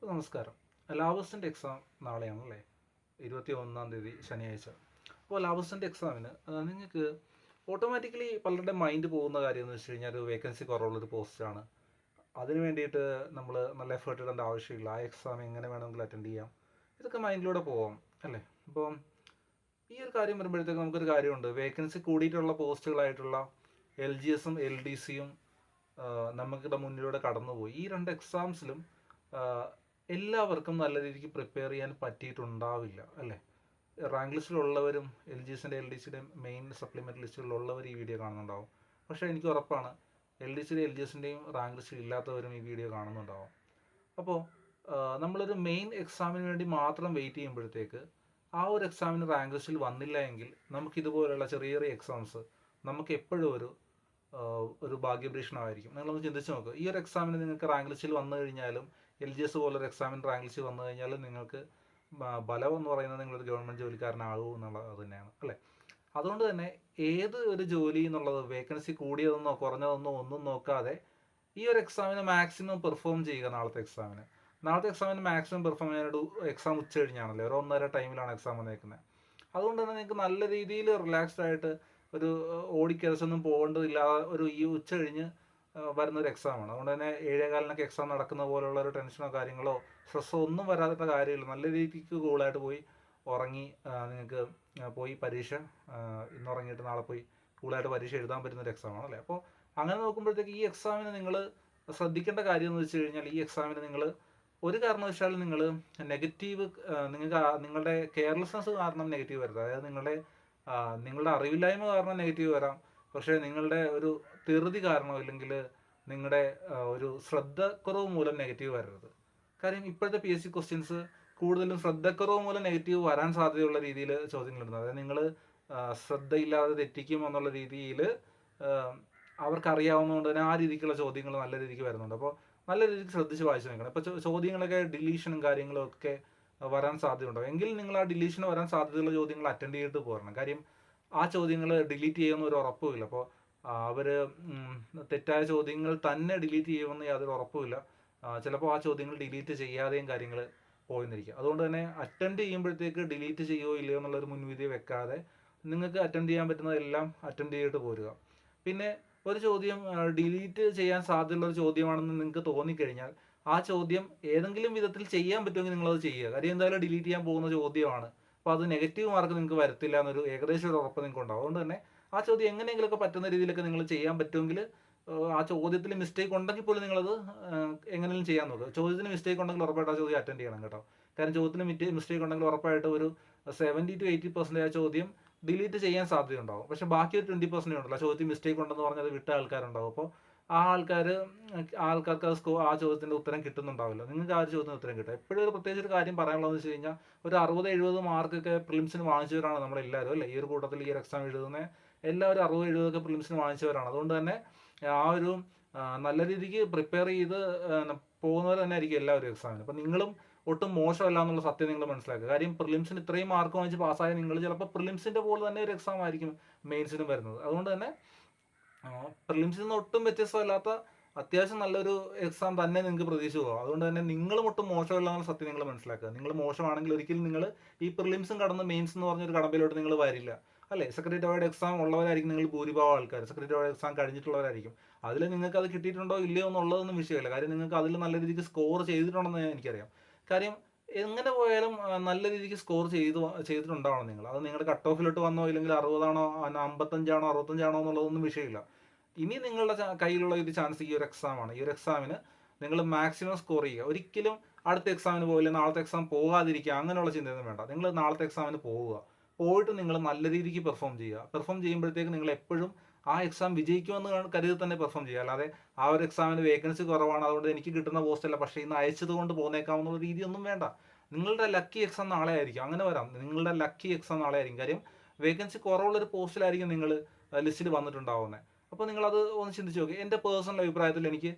നമസ്കാരം. ലാബോസിൻ്റെ എക്സാം നാളെയാണല്ലേ? 21-ാം തീയതി ശനിയാഴ്ച. അപ്പോൾ ലാബോസിൻ്റെ എക്സാമിന് നിങ്ങൾക്ക് ഓട്ടോമാറ്റിക്കലി പലരുടെ മൈൻഡ് പോകുന്ന കാര്യം എന്ന് വെച്ച് കഴിഞ്ഞാൽ ഒരു വേക്കൻസി കുറവുള്ളൊരു പോസ്റ്റാണ്. അതിന് വേണ്ടിയിട്ട് നമ്മൾ നല്ല എഫേർട്ട് ഇടേണ്ട ആവശ്യമില്ല. ആ എക്സാം എങ്ങനെ വേണമെങ്കിലും അറ്റൻഡ് ചെയ്യാം. ഇതൊക്കെ മൈൻഡിലൂടെ പോവാം അല്ലേ? അപ്പോൾ ഈ ഒരു കാര്യം വരുമ്പോഴത്തേക്ക് നമുക്കൊരു കാര്യമുണ്ട്. വേക്കൻസി കൂടിയിട്ടുള്ള പോസ്റ്റുകളായിട്ടുള്ള LGSും LDCയും നമുക്കിടെ മുന്നിലൂടെ കടന്നുപോയി. ഈ രണ്ട് എക്സാംസിലും എല്ലാവർക്കും നല്ല രീതിക്ക് പ്രിപ്പയർ ചെയ്യാൻ പറ്റിയിട്ടുണ്ടാവില്ല അല്ലേ? റാങ്ക് ലിസ്റ്റിലുള്ളവരും LGSിൻ്റെ LDCയുടെയും മെയിൻ സപ്ലിമെൻ്റ് ലിസ്റ്റുകളിലുള്ളവർ ഈ വീഡിയോ കാണുന്നുണ്ടാവും. പക്ഷേ എനിക്ക് ഉറപ്പാണ് LDCയുടെ LGSിൻ്റെയും റാങ്ക് ലിസ്റ്റിൽ ഇല്ലാത്തവരും ഈ വീഡിയോ കാണുന്നുണ്ടാവും. അപ്പോൾ നമ്മളൊരു മെയിൻ എക്സാമിന് വേണ്ടി മാത്രം വെയിറ്റ് ചെയ്യുമ്പോഴത്തേക്ക് ആ ഒരു എക്സാമിന് റാങ്ക് ലിസ്റ്റിൽ വന്നില്ല എങ്കിൽ നമുക്കിതുപോലുള്ള ചെറിയ ചെറിയ എക്സാംസ് നമുക്ക് എപ്പോഴും ഒരു ഭാഗ്യഭീഷണമായിരിക്കും. നിങ്ങളൊന്ന് ചിന്തിച്ച് നോക്കുക. ഈ ഒരു എക്സാമിന് നിങ്ങൾക്ക് റാങ്ക് ലിസ്റ്റിൽ വന്നു കഴിഞ്ഞാലും LGS പോലൊരു എക്സാമിന് റാങ്ക് ലിസ്റ്റിൽ വന്നു കഴിഞ്ഞാലും നിങ്ങൾക്ക് ബലം എന്ന് പറയുന്നത് നിങ്ങളൊരു ഗവൺമെൻറ് ജോലിക്കാരനാകും എന്നുള്ളത് തന്നെയാണ് അല്ലേ? അതുകൊണ്ട് തന്നെ ഏത് ഒരു ജോലി എന്നുള്ളത് വേക്കൻസി കൂടിയതെന്നോ കുറഞ്ഞതെന്നോ ഒന്നും നോക്കാതെ ഈ ഒരു എക്സാമിന് മാക്സിമം പെർഫോം ചെയ്യുക. നാളത്തെ എക്സാമിന് മാക്സിമം പെർഫോം ചെയ്യാനായിട്ട് എക്സാം ഉച്ച കഴിഞ്ഞാണല്ലോ, ഒരു 1:30 ടൈമിലാണ് എക്സാം വന്നേക്കുന്നത്. അതുകൊണ്ട് തന്നെ നിങ്ങൾക്ക് നല്ല രീതിയിൽ റിലാക്സ്ഡ് ആയിട്ട് ഒരു ഓടിക്കരച്ചൊന്നും പോകേണ്ടതില്ലാതെ ഈ ഉച്ച കഴിഞ്ഞ് വരുന്നൊരു എക്സാമാണ്. അതുകൊണ്ട് തന്നെ 7:15 എക്സാം നടക്കുന്ന പോലുള്ള ഒരു ടെൻഷനോ കാര്യങ്ങളോ സ്ട്രെസ്സോ ഒന്നും വരാത്ത കാര്യമില്ല. നല്ല രീതിക്ക് കൂളായിട്ട് പോയി ഉറങ്ങി നിങ്ങൾക്ക് പോയി പരീക്ഷ ഇന്ന് ഉറങ്ങിയിട്ട് നാളെ പോയി കൂളായിട്ട് പരീക്ഷ എഴുതാൻ പറ്റുന്നൊരു എക്സാമാണ് അല്ലേ? അപ്പോൾ അങ്ങനെ നോക്കുമ്പോഴത്തേക്ക് ഈ എക്സാമിന് നിങ്ങൾ ശ്രദ്ധിക്കേണ്ട കാര്യം എന്ന് വെച്ച് കഴിഞ്ഞാൽ ഈ എക്സാമിന് നിങ്ങൾ ഒരു കാരണവശാലും നിങ്ങൾ നെഗറ്റീവ് നിങ്ങളുടെ കെയർലെസ്നെസ് കാരണം നെഗറ്റീവ് വരരുത്. അതായത് നിങ്ങളുടെ അറിവില്ലായ്മ കാരണം നെഗറ്റീവ് വരാം. പക്ഷേ നിങ്ങളുടെ ഒരു ധൃതി കാരണം ഇല്ലെങ്കിൽ നിങ്ങളുടെ ഒരു ശ്രദ്ധക്കുറവ് മൂലം നെഗറ്റീവ് വരരുത്. കാര്യം ഇപ്പോഴത്തെ PSC ക്വസ്റ്റ്യൻസ് കൂടുതലും ശ്രദ്ധക്കുറവ് മൂലം നെഗറ്റീവ് വരാൻ സാധ്യതയുള്ള രീതിയിൽ ചോദ്യങ്ങളിടുന്നത്. അതായത് നിങ്ങൾ ശ്രദ്ധയില്ലാതെ തെറ്റിക്കും എന്നുള്ള രീതിയിൽ അവർക്കറിയാവുന്നതുകൊണ്ട് തന്നെ ആ രീതിക്കുള്ള ചോദ്യങ്ങൾ നല്ല രീതിക്ക് വരുന്നുണ്ട്. അപ്പോൾ നല്ല രീതിക്ക് ശ്രദ്ധിച്ച് വായിച്ചു നോക്കണം. ഇപ്പോൾ ചോദ്യങ്ങളൊക്കെ ഡിലീഷനും കാര്യങ്ങളും ഒക്കെ വരാൻ സാധ്യതയുണ്ടാവും. എങ്കിൽ നിങ്ങൾ ആ ഡിലീഷന് വരാൻ സാധ്യതയുള്ള ചോദ്യങ്ങൾ അറ്റൻഡ് ചെയ്തിട്ട് പോരണം. കാര്യം ആ ചോദ്യങ്ങൾ ഡിലീറ്റ് ചെയ്യുമെന്ന് ഒരു ഉറപ്പുമില്ല. അപ്പോൾ അവർ തെറ്റായ ചോദ്യങ്ങൾ തന്നെ ഡിലീറ്റ് ചെയ്യുമെന്ന് യാതൊരു ഉറപ്പുമില്ല. ചിലപ്പോൾ ആ ചോദ്യങ്ങൾ ഡിലീറ്റ് ചെയ്യാതെയും കാര്യങ്ങൾ പോയെന്നിരിക്കും. അതുകൊണ്ട് തന്നെ അറ്റൻഡ് ചെയ്യുമ്പോഴത്തേക്ക് ഡിലീറ്റ് ചെയ്യുമോ ഇല്ലയോ എന്നുള്ളൊരു മുൻവിധി വെക്കാതെ നിങ്ങൾക്ക് അറ്റൻഡ് ചെയ്യാൻ പറ്റുന്നതെല്ലാം അറ്റൻഡ് ചെയ്തിട്ട് പോരുക. പിന്നെ ഒരു ചോദ്യം ഡിലീറ്റ് ചെയ്യാൻ സാധ്യതയുള്ള ഒരു ചോദ്യമാണെന്ന് നിങ്ങൾക്ക് തോന്നിക്കഴിഞ്ഞാൽ ആ ചോദ്യം ഏതെങ്കിലും വിധത്തിൽ ചെയ്യാൻ പറ്റുമെങ്കിൽ നിങ്ങളത് ചെയ്യുക. കാര്യം എന്തായാലും ഡിലീറ്റ് ചെയ്യാൻ പോകുന്ന ചോദ്യമാണ്. അപ്പോൾ അത് നെഗറ്റീവ് മാർക്ക് നിങ്ങൾക്ക് വരത്തില്ല എന്നൊരു ഏകദേശം ഒരു ഉറപ്പ് നിങ്ങൾക്ക് ഉണ്ടാവും. അതുകൊണ്ട് തന്നെ ആ ചോദ്യം എങ്ങനെയെങ്കിലുമൊക്കെ പറ്റുന്ന രീതിയിലൊക്കെ നിങ്ങൾ ചെയ്യാൻ പറ്റുമെങ്കിൽ ആ ചോദ്യത്തിൽ മിസ്റ്റേക്ക് ഉണ്ടെങ്കിൽ പോലും നിങ്ങളത് എങ്ങനെയും ചെയ്യാൻ നോക്കുക. ചോദ്യത്തിന് മിസ്റ്റേക്ക് ഉണ്ടെങ്കിൽ ഉറപ്പായിട്ട് ആ ചോദ്യം അറ്റൻഡ് ചെയ്യണം കേട്ടോ. കാരണം ചോദ്യത്തിന് മിസ്റ്റേക്ക് ഉണ്ടെങ്കിൽ ഉറപ്പായിട്ട് ഒരു 70 to 80% ആ ചോദ്യം ഡിലീറ്റ് ചെയ്യാൻ സാധ്യതയുണ്ടാവും. പക്ഷെ ബാക്കി ഒരു 20% ഉണ്ടല്ലോ, ചോദ്യത്തിൽ മിസ്റ്റേക്ക് ഉണ്ടെന്ന് പറഞ്ഞ് അത് വിട്ട ആൾക്കാരുണ്ടാവും. അപ്പോൾ ആൾക്കാർക്ക് ആ ചോദ്യത്തിൻ്റെ ഉത്തരം കിട്ടുന്നുണ്ടാവില്ല. നിങ്ങൾക്ക് ആ ഒരു ചോദ്യത്തിന് ഉത്തരം കിട്ടുക. എപ്പോഴും ഒരു പ്രത്യേകിച്ച് ഒരു കാര്യം പറയാനുള്ളതെന്ന് വെച്ച് കഴിഞ്ഞാൽ ഒരു 60-70 മാർക്കൊക്കെ പ്രിലിംസിന് വാങ്ങിച്ചവരാണ് നമ്മളെല്ലാവരും അല്ലേ? ഈ ഒരു കൂട്ടത്തിൽ ഈ ഒരു എക്സാം എഴുതുന്ന എല്ലാവരും 60-70 പ്രിലിംസിന് വാങ്ങിച്ചവരാണ്. അതുകൊണ്ട് തന്നെ ആ ഒരു നല്ല രീതിക്ക് പ്രിപ്പയർ ചെയ്ത് പോകുന്നവർ തന്നെ ആയിരിക്കും എല്ലാവരും എക്സാമിന്. അപ്പം നിങ്ങളും ഒട്ടും മോശമല്ല എന്നുള്ള സത്യം നിങ്ങൾ മനസ്സിലാക്കുക. കാര്യം പ്രിലിംസിന് ഇത്രയും മാർക്ക് വാങ്ങിച്ച് പാസ്സായ നിങ്ങൾ ചിലപ്പോൾ പ്രിലിംസിൻ്റെ പോലെ തന്നെ ഒരു എക്സാം ആയിരിക്കും മെയിൻസിനും വരുന്നത്. അതുകൊണ്ട് തന്നെ പ്രിലിംസിൽ നിന്ന് ഒട്ടും വ്യത്യസ്തമല്ലാത്ത അത്യാവശ്യം നല്ലൊരു എക്സാം തന്നെ നിങ്ങൾക്ക് പ്രതീക്ഷ പോകാം. അതുകൊണ്ട് തന്നെ നിങ്ങളും ഒട്ടും മോശമല്ല എന്നുള്ള സത്യം നിങ്ങൾ മനസ്സിലാക്കുക. നിങ്ങൾ മോശമാണെങ്കിൽ ഒരിക്കലും നിങ്ങൾ ഈ പ്രിലിംസും കടന്ന് മെയിൻസ് എന്ന് പറഞ്ഞൊരു കടമ്പയിലോട്ട് നിങ്ങൾ വരില്ല അല്ലേ? സെക്രട്ടറി അവാർഡ് എക്സാം ഉള്ളവരായിരിക്കും നിങ്ങൾ ഭൂരിഭാഗം ആൾക്കാർ. സെക്രട്ടറി അവാർഡ് എക്സാം കഴിഞ്ഞിട്ടുള്ളവരായിരിക്കും. അതിൽ നിങ്ങൾക്ക് അത് കിട്ടിയിട്ടുണ്ടോ ഇല്ലയോ എന്നുള്ളതൊന്നും വിഷയമില്ല. കാര്യം നിങ്ങൾക്ക് അതിൽ നല്ല രീതിക്ക് സ്കോർ ചെയ്തിട്ടുണ്ടെന്ന് എനിക്കറിയാം. കാര്യം എങ്ങനെ പോയാലും നല്ല രീതിക്ക് സ്കോർ ചെയ്തിട്ടുണ്ടാവണം നിങ്ങൾ. അത് നിങ്ങളുടെ കട്ട് ഓഫിലോട്ട് വന്നോ ഇല്ലെങ്കിൽ 60 55 65 എന്നുള്ളതൊന്നും വിഷയമില്ല. ഇനി നിങ്ങളുടെ കയ്യിലുള്ള ഒരു ചാൻസ് ഈ ഒരു എക്സാമാണ്. ഈ ഒരു എക്സാമിന് നിങ്ങൾ മാക്സിമം സ്കോർ ചെയ്യുക. ഒരിക്കലും അടുത്ത എക്സാമിന് പോകില്ല, നാളത്തെ എക്സാം പോകാതിരിക്കുക, അങ്ങനെയുള്ള ചിന്തയൊന്നും വേണ്ട. നിങ്ങൾ നാളത്തെ എക്സാമിന് പോയിട്ട് നിങ്ങൾ നല്ല രീതിക്ക് പെർഫോം ചെയ്യുക. പെർഫോം ചെയ്യുമ്പോഴത്തേക്ക് നിങ്ങൾ എപ്പോഴും ആ എക്സാം വിജയിക്കുമെന്ന് കരുതി തന്നെ പെർഫോം ചെയ്യുക. അല്ലാതെ ആ ഒരു എക്സാമിന് വേക്കൻസി കുറവാണ്, അതുകൊണ്ട് എനിക്ക് കിട്ടുന്ന പോസ്റ്റല്ല, പക്ഷേ ഇന്ന് അയച്ചത് കൊണ്ട് പോന്നേക്കാമെന്നുള്ള രീതിയൊന്നും വേണ്ട. നിങ്ങളുടെ ലക്കി എക്സാം നാളെ ആയിരിക്കും. അങ്ങനെ വരാം, നിങ്ങളുടെ ലക്കി എക്സാം നാളെ ആയിരിക്കും. കാര്യം വേക്കൻസി കുറവുള്ളൊരു പോസ്റ്റിലായിരിക്കും നിങ്ങൾ ലിസ്റ്റിൽ വന്നിട്ടുണ്ടാവുന്നത്. അപ്പോൾ നിങ്ങളത് ഒന്ന് ചിന്തിച്ച് നോക്കി. എൻ്റെ പേഴ്സണൽ അഭിപ്രായത്തിൽ എനിക്ക്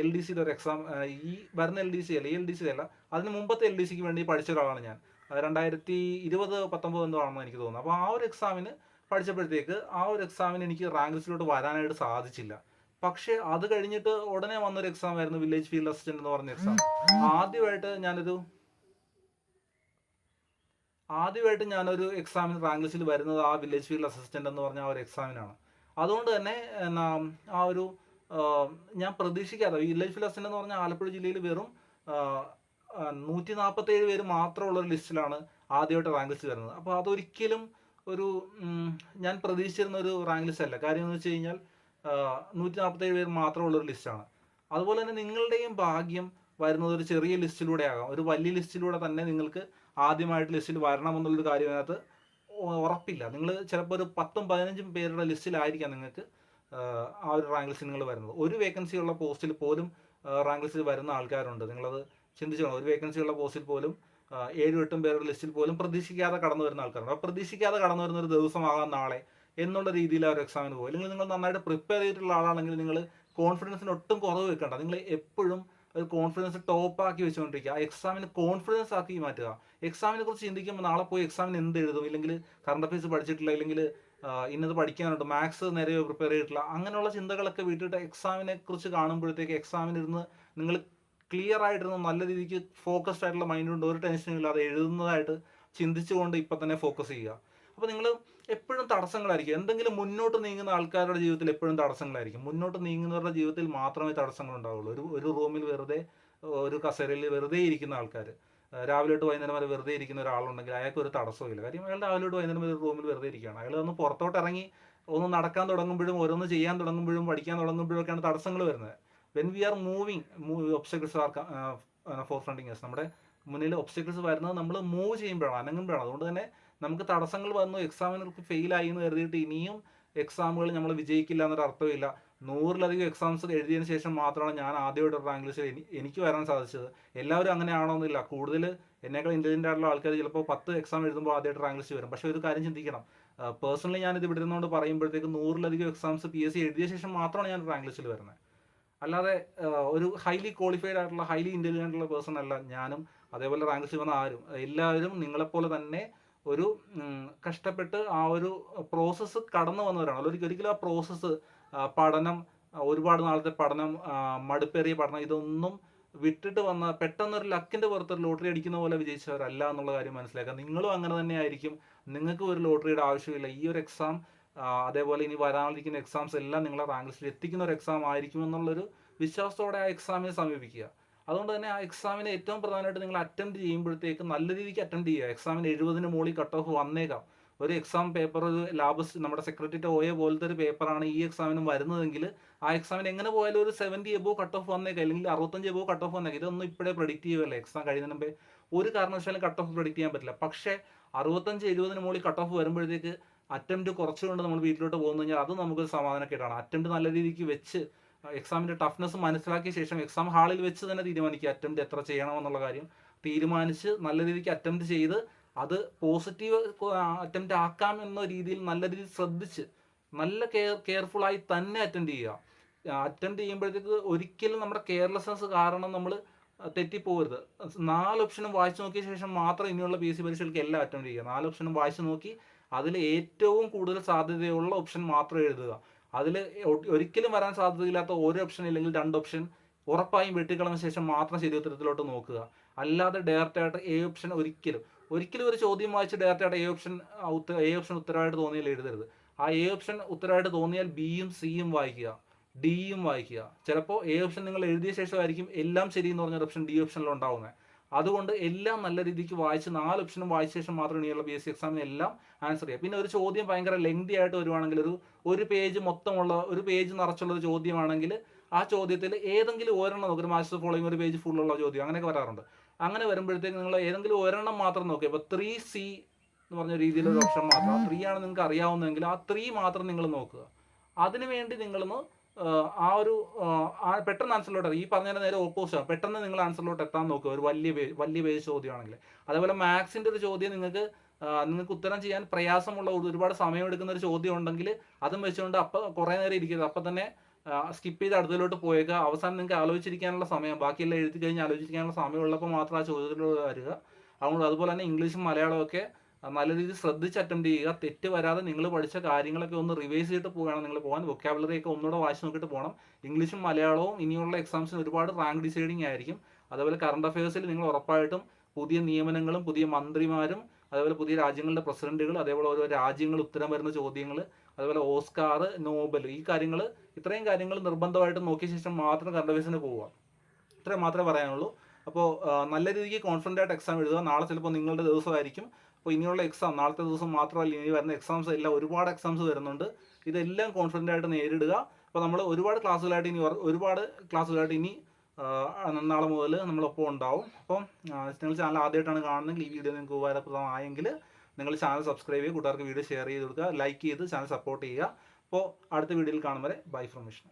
LDCയുടെ ഒരു എക്സാം, ഈ വരുന്ന LDC അല്ല, ഈ LDC അല്ല, അതിന് മുമ്പത്തെ LDCക്ക് വേണ്ടി പഠിച്ച ഒരാളാണ് ഞാൻ. 2020-19 എന്തോ ആണെന്ന് എനിക്ക് തോന്നുന്നു. അപ്പോൾ ആ ഒരു എക്സാമിന് പഠിച്ചപ്പോഴത്തേക്ക് ആ ഒരു എക്സാമിന് എനിക്ക് റാങ്ക് ലിസ്റ്റിലോട്ട് വരാനായിട്ട് സാധിച്ചില്ല. പക്ഷേ അത് കഴിഞ്ഞിട്ട് ഉടനെ വന്നൊരു എക്സാം ആയിരുന്നു വില്ലേജ് ഫീൽഡ് അസിസ്റ്റന്റ് എന്ന് പറഞ്ഞ എക്സാം. ആദ്യമായിട്ട് ഞാനൊരു എക്സാമിന് റാങ്ക് ലിസ്റ്റിൽ വരുന്നത് ആ വില്ലേജ് ഫീൽഡ് അസിസ്റ്റന്റ് എന്ന് പറഞ്ഞ ആ ഒരു എക്സാമിനാണ്. അതുകൊണ്ട് തന്നെ ആ ഒരു ഞാൻ പ്രതീക്ഷിക്കാതെ വില്ലേജ് ഫീൽഡ് അസിസ്റ്റന്റ് എന്ന് പറഞ്ഞാൽ ആലപ്പുഴ ജില്ലയിൽ വെറും 147 പേര് മാത്രമുള്ള ഒരു ലിസ്റ്റിലാണ് ആദ്യമായിട്ട് റാങ്ക് ലിസ്റ്റ് വരുന്നത്. അപ്പോൾ അതൊരിക്കലും ഒരു ഞാൻ പ്രതീക്ഷിച്ചിരുന്ന ഒരു റാങ്ക് ലിസ്റ്റ് അല്ല. കാര്യം എന്ന് വെച്ച് കഴിഞ്ഞാൽ 147 പേര് മാത്രമുള്ള ഒരു ലിസ്റ്റാണ്. അതുപോലെ തന്നെ നിങ്ങളുടെയും ഭാഗ്യം വരുന്നത് ഒരു ചെറിയ ലിസ്റ്റിലൂടെ ആകാം. ഒരു വലിയ ലിസ്റ്റിലൂടെ തന്നെ നിങ്ങൾക്ക് ആദ്യമായിട്ട് ലിസ്റ്റിൽ വരണമെന്നുള്ളൊരു കാര്യം അതിനകത്ത് ഉറപ്പില്ല. നിങ്ങൾ ചിലപ്പോൾ ഒരു 10-15 പേരുടെ ലിസ്റ്റിലായിരിക്കാം നിങ്ങൾക്ക് ആ ഒരു റാങ്ക് ലിസ്റ്റിൽ നിങ്ങൾ വരുന്നത്. ഒരു വേക്കൻസി ഉള്ള പോസ്റ്റിൽ പോലും റാങ്ക് ലിസ്റ്റിൽ വരുന്ന ആൾക്കാരുണ്ട്. നിങ്ങളത് ചിന്തിച്ചോണം. ഒരു വേക്കൻസി ഉള്ള പോസ്റ്റിൽ പോലും 7-8 പേരുടെ ലിസ്റ്റിൽ പോലും പ്രതീക്ഷിക്കാതെ കടന്നു വരുന്ന ആൾക്കാരുണ്ട്. ആ പ്രതീക്ഷിക്കാതെ കടന്നു വരുന്ന ഒരു ദിവസമാകാം നാളെ എന്നുള്ള രീതിയിൽ ആ ഒരു എക്സാമിന് പോകും. അല്ലെങ്കിൽ നിങ്ങൾ നന്നായിട്ട് പ്രിപ്പയർ ചെയ്തിട്ടുള്ള ആളാണെങ്കിൽ നിങ്ങൾ കോൺഫിഡൻസിന് ഒട്ടും കുറവ് വെക്കണ്ട. നിങ്ങൾ എപ്പോഴും ഒരു കോൺഫിഡൻസ് ടോപ്പാക്കി വെച്ചുകൊണ്ടിരിക്കുക. ആ എക്സാമിന് കോൺഫിഡൻസ് ആക്കി മാറ്റുക. എക്സാമിനെ കുറിച്ച് ചിന്തിക്കുമ്പോൾ നാളെ പോയി എക്സാമിന് എന്ത് എഴുതും, ഇല്ലെങ്കിൽ കറണ്ട് അഫയേഴ്സ് പഠിച്ചിട്ടില്ല, ഇല്ലെങ്കിൽ ഇന്നത് പഠിക്കാനുണ്ട്, മാത്സ് നേരെ പ്രിപ്പയർ ചെയ്തിട്ടില്ല, അങ്ങനെയുള്ള ചിന്തകളൊക്കെ വിട്ടിട്ട് എക്സാമിനെ കുറിച്ച് കാണുമ്പോഴത്തേക്ക് എക്സാമിനിരുന്ന് നിങ്ങൾ ക്ലിയർ ആയിട്ടിരുന്ന് നല്ല രീതിക്ക് ഫോക്കസ്ഡ് ആയിട്ടുള്ള മൈൻഡ് കൊണ്ട് ഒരു ടെൻഷനും ഇല്ലാതെ എഴുതുന്നതായിട്ട് ചിന്തിച്ചുകൊണ്ട് ഇപ്പം തന്നെ ഫോക്കസ് ചെയ്യുക. അപ്പോൾ നിങ്ങൾ എപ്പോഴും തടസ്സങ്ങളായിരിക്കും. എന്തെങ്കിലും മുന്നോട്ട് നീങ്ങുന്ന ആൾക്കാരുടെ ജീവിതത്തിൽ എപ്പോഴും തടസ്സങ്ങളായിരിക്കും. മുന്നോട്ട് നീങ്ങുന്നവരുടെ ജീവിതത്തിൽ മാത്രമേ തടസ്സങ്ങൾ ഉണ്ടാവുള്ളൂ. ഒരു റൂമിൽ വെറുതെ ഒരു കസേരയിൽ വെറുതെ ഇരിക്കുന്ന ആൾക്കാർ, രാവിലെ തൊട്ട് വൈകുന്നേരം വരെ വെറുതെ ഇരിക്കുന്ന ഒരാളുണ്ടെങ്കിൽ അയാൾക്ക് ഒരു തടസ്സമില്ല. കാര്യം അയാൾ രാവിലെ തൊട്ട് വൈകുന്നേരം വരെ റൂമിൽ വെറുതെ ഇരിക്കുകയാണ്. അയാൾ ഒന്ന് പുറത്തോട്ട് ഇറങ്ങി ഒന്ന് നടക്കാൻ തുടങ്ങുമ്പോഴും ഓരോന്ന് ചെയ്യാൻ തുടങ്ങുമ്പോഴും പഠിക്കാൻ തുടങ്ങുമ്പോഴൊക്കെയാണ് തടസ്സങ്ങൾ വരുന്നത്. When we are moving obstacles are forefronting us. നമ്മുടെ മുന്നിൽ ഒബ്സ്റ്റക്കിൾസ് വരുന്നത് നമ്മൾ മൂവ് ചെയ്യുമ്പോഴാണ്, അനങ്ങുമ്പോഴാണ്. അതുകൊണ്ട് തന്നെ നമുക്ക് തടസ്സങ്ങൾ വന്നു, എക്സാമിനർക്ക് ഫെയിലായി എന്ന് കരുതിയിട്ട് ഇനിയും എക്സാമുകൾ നമ്മൾ വിജയിക്കില്ല എന്നൊരു അർത്ഥമില്ല. 100-ലധികം എക്സാംസ് എഴുതിയതിന് ശേഷം മാത്രമാണ് ഞാൻ ആദ്യമായിട്ട് റാങ്ക് ലിസ്റ്റിൽ എനിക്ക് വരാൻ സാധിച്ചത്. എല്ലാവരും അങ്ങനെ ആണോന്നില്ല. കൂടുതൽ എന്നേക്കാൾ ഇൻ്റലിജൻ്റ് ആയിട്ടുള്ള ആൾക്കാർ ചിലപ്പോൾ 10 എക്സാം എഴുതുമ്പോൾ ആദ്യമായിട്ട് റാങ്ക് ലിസ്റ്റ് വരും. പക്ഷേ ഒരു കാര്യം ചിന്തിക്കണം. പേഴ്സണലി ഞാനിത് ഇവിടെ ഇരുന്നുകൊണ്ട് പറയുമ്പോഴത്തേക്ക് 100-ലധികം എക്സാംസ് PSC എഴുതിയ ശേഷം മാത്രമാണ് ഞാൻ റാങ്ക് ലിസ്റ്റിൽ വരുന്നത്. അല്ലാതെ ഒരു ഹൈലി ക്വാളിഫൈഡ് ആയിട്ടുള്ള ഹൈലി ഇൻ്റലിജൻ്റ് ആയിട്ടുള്ള പേഴ്സൺ അല്ല ഞാനും. അതേപോലെ റാങ്ക് ലിസ്റ്റ് വന്ന ആരും. എല്ലാവരും നിങ്ങളെപ്പോലെ തന്നെ ഒരു കഷ്ടപ്പെട്ട് ആ ഒരു പ്രോസസ്സ് കടന്നു വന്നവരാണ്. ഒരിക്കലും ആ പ്രോസസ്സ് പഠനം, ഒരുപാട് നാളത്തെ പഠനം, മടുപ്പേറിയ പഠനം, ഇതൊന്നും വിട്ടിട്ട് വന്ന പെട്ടെന്നൊരു ലക്കിൻ്റെ പുറത്തൊരു ലോട്ടറി അടിക്കുന്ന പോലെ വിജയിച്ചവരല്ല എന്നുള്ള കാര്യം മനസ്സിലാക്കുക. നിങ്ങളും അങ്ങനെ തന്നെ ആയിരിക്കും. നിങ്ങൾക്ക് ഒരു ലോട്ടറിയുടെ ആവശ്യമില്ല. ഈ ഒരു എക്സാം അതേപോലെ ഇനി വരാനിരിക്കുന്ന എക്സാംസ് എല്ലാം നിങ്ങളെ റാങ്ക് ലിസ്റ്റിൽ എത്തിക്കുന്ന ഒരു എക്സാം ആയിരിക്കും എന്നുള്ളൊരു വിശ്വാസത്തോടെ ആ എക്സാമിനെ സമീപിക്കുക. അതുകൊണ്ട് തന്നെ ആ എക്സാമിനെ ഏറ്റവും പ്രധാനമായിട്ട് നിങ്ങൾ അറ്റംപ്റ്റ് ചെയ്യുമ്പോഴത്തേക്ക് നല്ല രീതിക്ക് അറ്റംപ്റ്റ് ചെയ്യുക. എക്സാമിന് 70-ന് മുകളിൽ കട്ട് ഓഫ് വന്നേക്കാം. ഒരു എക്സാം പേപ്പർ, ഒരു നമ്മുടെ സെക്രട്ടറിയേറ്റ് OA പോലത്തെ ഒരു പേപ്പറാണ് ഈ എക്സാമിനും വരുന്നതെങ്കിൽ ആ എക്സാമിന് എങ്ങനെ പോയാലും ഒരു 70 എബോവ് കട്ട് ഓഫ് വന്നേക്കാം, അല്ലെങ്കിൽ 65 എബോവ് കട്ട് ഓഫ് വന്നേക്കാം. ഇതൊന്നും ഇപ്പോഴേ പ്രെഡിക്റ്റ് ചെയ്യുമല്ലേ. എക്സാം കഴിയുന്നതിന് മുമ്പേ ഒരു കാരണവശാലും കട്ട് ഓഫ് പ്രെഡിക്റ്റ് ചെയ്യാൻ പറ്റില്ല. പക്ഷേ 65-70-ന് മുകളിൽ കട്ട് ഓഫ് വരുമ്പോഴത്തേക്ക് അറ്റംപ്റ്റ് കുറച്ചുകൊണ്ട് നമ്മൾ വീട്ടിലോട്ട് പോകുന്നു കഴിഞ്ഞാൽ അത് നമുക്കൊരു സമാധാനക്കേടാണ്. അറ്റംപ്റ്റ് നല്ല രീതിക്ക് വെച്ച് എക്സാമിൻ്റെ ടഫ്നെസ് മനസ്സിലാക്കിയ ശേഷം എക്സാം ഹാളിൽ വെച്ച് തന്നെ തീരുമാനിക്കുക അറ്റംപ്റ്റ് എത്ര ചെയ്യണമെന്നുള്ള കാര്യം തീരുമാനിച്ച് നല്ല രീതിക്ക് അറ്റംപ്റ്റ് ചെയ്ത് അത് പോസിറ്റീവ് അറ്റംപ്റ്റ് ആക്കാം എന്ന രീതിയിൽ നല്ല രീതിയിൽ ശ്രദ്ധിച്ച് നല്ല കെയർഫുള്ളായി തന്നെ അറ്റംപ്റ്റ് ചെയ്യുക. അറ്റംപ്റ്റ് ചെയ്യുമ്പോഴത്തേക്ക് ഒരിക്കലും നമ്മുടെ കെയർലെസ്നെസ് കാരണം നമ്മൾ തെറ്റിപ്പോകരുത്. 4 ഓപ്ഷനും വായിച്ചു നോക്കിയ ശേഷം മാത്രം ഇനിയുള്ള PSC പരീക്ഷകൾക്ക് എല്ലാം അറ്റംപ്റ്റ് ചെയ്യുക. 4 ഓപ്ഷനും വായിച്ചു നോക്കി അതിൽ ഏറ്റവും കൂടുതൽ സാധ്യതയുള്ള ഓപ്ഷൻ മാത്രം എഴുതുക. അതിൽ ഒരിക്കലും വരാൻ സാധ്യതയില്ലാത്ത ഒരു ഓപ്ഷൻ ഇല്ലെങ്കിൽ 2 ഓപ്ഷൻ ഉറപ്പായും വെട്ടിക്കളഞ്ഞ ശേഷം മാത്രം ശരി ഉത്തരത്തിലോട്ട് നോക്കുക. അല്ലാതെ ഡയറക്റ്റായിട്ട് ഓപ്ഷൻ ഒരിക്കലും ഒരു ചോദ്യം വായിച്ച് ഡയറക്റ്റായിട്ട് ഓപ്ഷൻ ഉത്തരവായിട്ട് തോന്നിയാൽ എഴുതരുത്. ആ ഓപ്ഷൻ ഉത്തരവായിട്ട് തോന്നിയാൽ Bയും Cയും വായിക്കുക, Dയും വായിക്കുക. ചിലപ്പോൾ ഓപ്ഷൻ നിങ്ങൾ എഴുതിയ ശേഷമായിരിക്കും എല്ലാം ശരി എന്ന് പറഞ്ഞൊരു ഓപ്ഷൻ D ഓപ്ഷനിൽ ഉണ്ടാവുന്നത്. അതുകൊണ്ട് എല്ലാം നല്ല രീതിക്ക് വായിച്ച് 4 ഓപ്ഷനും വായിച്ച ശേഷം മാത്രം ഇനിയുള്ള PSC എക്സാമിന് എല്ലാം ആൻസർ ചെയ്യുക. പിന്നെ ഒരു ചോദ്യം ഭയങ്കര ലെങ്തി ആയിട്ട് വരുവാണെങ്കിൽ ഒരു പേജ് മൊത്തമുള്ള ഒരു പേജ് നിറച്ചുള്ള ഒരു ചോദ്യമാണെങ്കിൽ ആ ചോദ്യത്തിൽ ഏതെങ്കിലും ഒരെണ്ണം നോക്കുക. ഒരു മാസ്റ്റർ ഫോളോയിങ് ഒരു പേജ് ഫുള്ളുള്ള ചോദ്യം അങ്ങനെയൊക്കെ വരാറുണ്ട്. അങ്ങനെ വരുമ്പോഴത്തേക്ക് നിങ്ങൾ ഏതെങ്കിലും ഒരെണ്ണം മാത്രം നോക്കുക. ഇപ്പോൾ 3C എന്ന് പറഞ്ഞ രീതിയിലൊരു ഓപ്ഷൻ മാത്രം, ആ 3 ആണ് നിങ്ങൾക്ക് അറിയാവുന്നതെങ്കിൽ ആ 3 മാത്രം നിങ്ങൾ നോക്കുക. അതിനുവേണ്ടി നിങ്ങളൊന്ന് പെട്ടെന്ന് ആൻസറിലോട്ട്, ഈ പറഞ്ഞതിന് നേരെ ഓപ്പോസിറ്റ്, പെട്ടെന്ന് നിങ്ങൾ ആൻസറിലോട്ട് എത്താൻ നോക്കുക. ഒരു വലിയ പേജ് ചോദ്യമാണെങ്കിൽ. അതേപോലെ മാത്സിൻ്റെ ഒരു ചോദ്യം നിങ്ങൾക്ക് ഉത്തരം ചെയ്യാൻ പ്രയാസമുള്ള ഒരുപാട് സമയമെടുക്കുന്ന ഒരു ചോദ്യം ഉണ്ടെങ്കിൽ അതും വെച്ചുകൊണ്ട് കുറേ നേരം ഇരിക്കരുത്. അപ്പം തന്നെ സ്കിപ്പ് ചെയ്ത് അടുത്തതിലോട്ട് പോയേക്കുക. അവസാനം നിങ്ങൾക്ക് ആലോചിച്ചിരിക്കാനുള്ള സമയം, ബാക്കിയെല്ലാം എഴുതി കഴിഞ്ഞ് ആലോചിക്കാനുള്ള സമയമുള്ളപ്പോൾ മാത്രം ആ ചോദ്യത്തിലോട്ട് വരിക. അതുപോലെ തന്നെ ഇംഗ്ലീഷും മലയാളമൊക്കെ നല്ല രീതിയിൽ ശ്രദ്ധിച്ച് അറ്റംപ്റ്റ് ചെയ്യുക. തെറ്റ് വരാതെ നിങ്ങൾ പഠിച്ച കാര്യങ്ങളൊക്കെ ഒന്ന് റിവൈസ് ചെയ്തിട്ട് പോകണം നിങ്ങൾ പോകാൻ. വൊക്കാബുലറി ഒക്കെ ഒന്നുകൂടെ വായിച്ച് നോക്കിയിട്ട് പോകണം. ഇംഗ്ലീഷും മലയാളവും ഇനിയുള്ള എക്സാംസിന് ഒരുപാട് റാങ്ക് ഡിസൈഡിങ് ആയിരിക്കും. അതുപോലെ കറണ്ട് അഫയേഴ്സിൽ നിങ്ങൾ ഉറപ്പായിട്ടും പുതിയ നിയമനങ്ങളും പുതിയ മന്ത്രിമാരും അതുപോലെ പുതിയ രാജ്യങ്ങളുടെ പ്രസിഡന്റുകൾ, അതേപോലെ ഓരോ രാജ്യങ്ങൾ ഉത്തരം വരുന്ന ചോദ്യങ്ങൾ, അതുപോലെ ഓസ്കാർ, നോബൽ, ഈ കാര്യങ്ങൾ, ഇത്രയും കാര്യങ്ങൾ നിർബന്ധമായിട്ട് നോക്കിയ ശേഷം മാത്രം കറണ്ട് അഫയേഴ്സിന് പോവുക. ഇത്രയും മാത്രമേ പറയാനുള്ളൂ. അപ്പോൾ നല്ല രീതിക്ക് കോൺഫിഡൻ്റ് ആയിട്ട് എക്സാം എഴുതുക. നാളെ ചിലപ്പോൾ നിങ്ങളുടെ ദിവസമായിരിക്കും. അപ്പോൾ ഇനിയുള്ള എക്സാം നാളത്തെ ദിവസം മാത്രമല്ല, ഇനി വരുന്ന എക്സാംസ് എല്ലാം ഒരുപാട് എക്സാംസ് വരുന്നുണ്ട്. ഇതെല്ലാം കോൺഫിഡൻ്റ് ആയിട്ട് നേരിടുക. അപ്പോൾ നമ്മൾ ഒരുപാട് ക്ലാസ്സുകളായിട്ട് ഇനി നാളെ മുതൽ നമ്മളൊപ്പം ഉണ്ടാവും. അപ്പം നിങ്ങൾ ചാനൽ ആദ്യമായിട്ടാണ് കാണുന്നതെങ്കിൽ ഈ വീഡിയോ നിങ്ങൾക്ക് ഉപകാരപ്രദമായെങ്കിൽ നിങ്ങൾ ചാനൽ സബ്സ്ക്രൈബ് ചെയ്യുക, കൂട്ടുകാർക്ക് വീഡിയോ ഷെയർ ചെയ്ത് കൊടുക്കുക, ലൈക്ക് ചെയ്ത് ചാനൽ സപ്പോർട്ട് ചെയ്യുക. അപ്പോൾ അടുത്ത വീഡിയോയിൽ കാണും വരെ ബൈ ഫ്രം വിഷ്ണു.